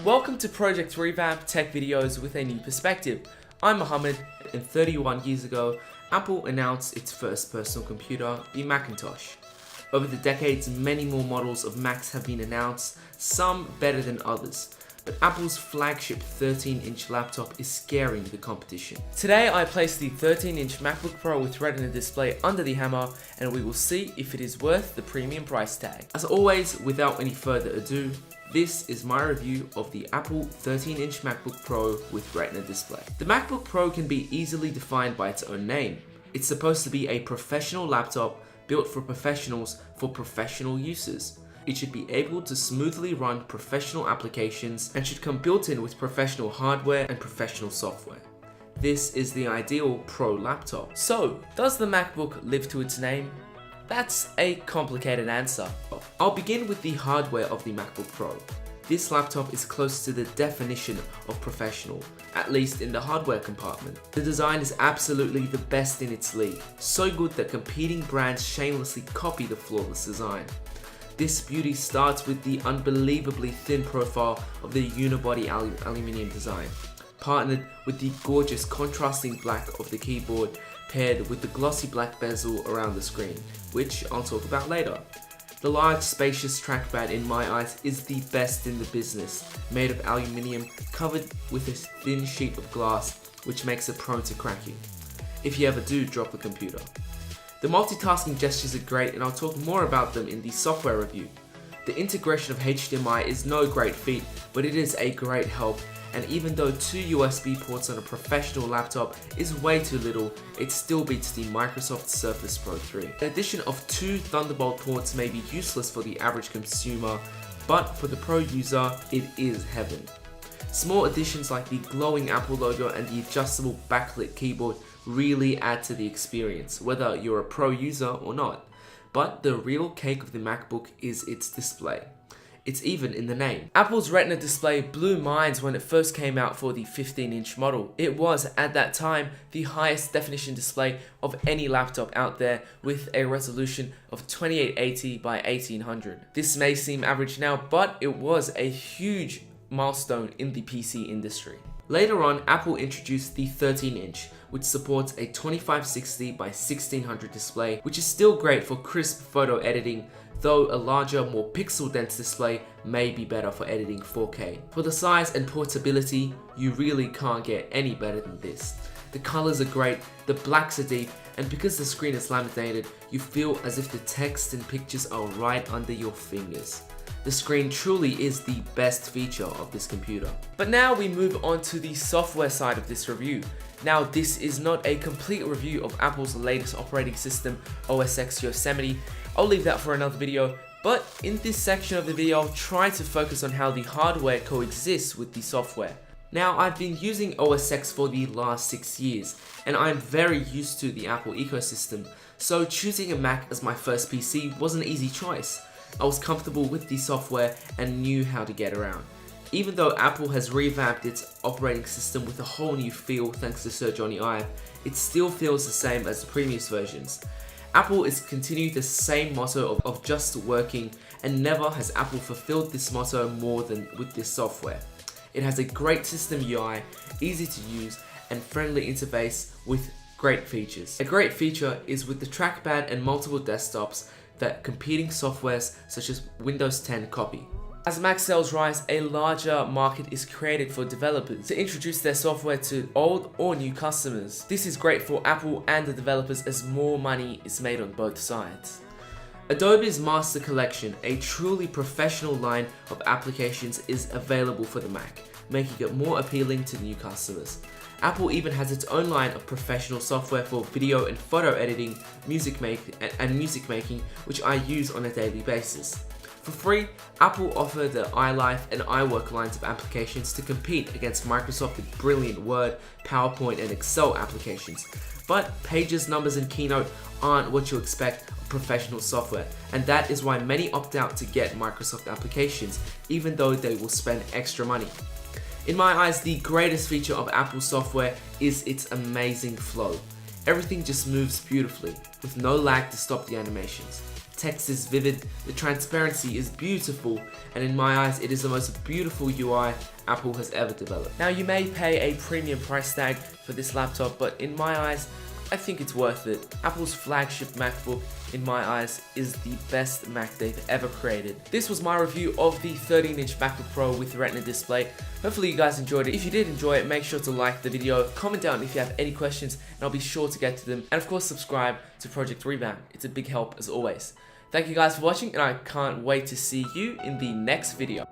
Welcome to Project Revamp Tech Videos with a new perspective. I'm Mohammed, and 31 years ago, Apple announced its first personal computer, the Macintosh. Over the decades, many more models of Macs have been announced, some better than others. But Apple's flagship 13-inch laptop is scaring the competition. Today I place the 13-inch MacBook Pro with Retina display under the hammer, and we will see if it is worth the premium price tag. As always, without any further ado, this is my review of the Apple 13-inch MacBook Pro with Retina display. The MacBook Pro can be easily defined by its own name. It's supposed to be a professional laptop built for professionals for professional uses. It should be able to smoothly run professional applications and should come built in with professional hardware and professional software. This is the ideal pro laptop. So, does the MacBook live to its name? That's a complicated answer. I'll begin with the hardware of the MacBook Pro. This laptop is close to the definition of professional, at least in the hardware compartment. The design is absolutely the best in its league, so good that competing brands shamelessly copy the flawless design. This beauty starts with the unbelievably thin profile of the unibody aluminium design, partnered with the gorgeous contrasting black of the keyboard, paired with the glossy black bezel around the screen, which I'll talk about later. The large, spacious trackpad in my eyes is the best in the business, made of aluminium covered with a thin sheet of glass, which makes it prone to cracking, if you ever do drop the computer. The multitasking gestures are great, and I'll talk more about them in the software review. The integration of HDMI is no great feat, but it is a great help, and even though 2 USB ports on a professional laptop is way too little, it still beats the Microsoft Surface Pro 3. The addition of 2 Thunderbolt ports may be useless for the average consumer, but for the pro user, it is heaven. Small additions like the glowing Apple logo and the adjustable backlit keyboard really add to the experience, whether you're a pro user or not. But the real cake of the MacBook is its display. It's even in the name. Apple's Retina display blew minds when it first came out for the 15-inch model. It was, at that time, the highest definition display of any laptop out there, with a resolution of 2880 by 1800. This may seem average now, but it was a huge milestone in the PC industry. Later on, Apple introduced the 13-inch, which supports a 2560 by 1600 display, which is still great for crisp photo editing, though a larger, more pixel-dense display may be better for editing 4K. For the size and portability, you really can't get any better than this. The colors are great, the blacks are deep, and because the screen is laminated, you feel as if the text and pictures are right under your fingers. The screen truly is the best feature of this computer. But now we move on to the software side of this review. Now, this is not a complete review of Apple's latest operating system, OS X Yosemite. I'll leave that for another video, but in this section of the video, I'll try to focus on how the hardware coexists with the software. Now, I've been using OS X for the last 6 years, and I'm very used to the Apple ecosystem, so choosing a Mac as my first PC was an easy choice. I was comfortable with the software and knew how to get around. Even though Apple has revamped its operating system with a whole new feel thanks to Sir Johnny Ive, it still feels the same as the previous versions. Apple is continuing the same motto of just working, and never has Apple fulfilled this motto more than with this software. It has a great system UI, easy to use, and friendly interface with great features. A great feature is with the trackpad and multiple desktops that competing softwares such as Windows 10 copy. As Mac sales rise, a larger market is created for developers to introduce their software to old or new customers. This is great for Apple and the developers as more money is made on both sides. Adobe's Master Collection, a truly professional line of applications, is available for the Mac, making it more appealing to new customers. Apple even has its own line of professional software for video and photo editing, music making, which I use on a daily basis. For free, Apple offer the iLife and iWork lines of applications to compete against Microsoft with brilliant Word, PowerPoint, and Excel applications. But Pages, Numbers, and Keynote aren't what you expect of professional software, and that is why many opt out to get Microsoft applications, even though they will spend extra money. In my eyes, the greatest feature of Apple software is its amazing flow. Everything just moves beautifully, with no lag to stop the animations. text is vivid, the transparency is beautiful, and in my eyes, it is the most beautiful UI Apple has ever developed. Now, you may pay a premium price tag for this laptop, but in my eyes, I think it's worth it. Apple's flagship MacBook, in my eyes, is the best Mac they've ever created. This was my review of the 13-inch MacBook Pro with the Retina display. Hopefully you guys enjoyed it. If you did enjoy it, make sure to like the video, comment down if you have any questions, and I'll be sure to get to them. And of course, subscribe to Project Revamp. It's a big help as always. Thank you guys for watching, and I can't wait to see you in the next video.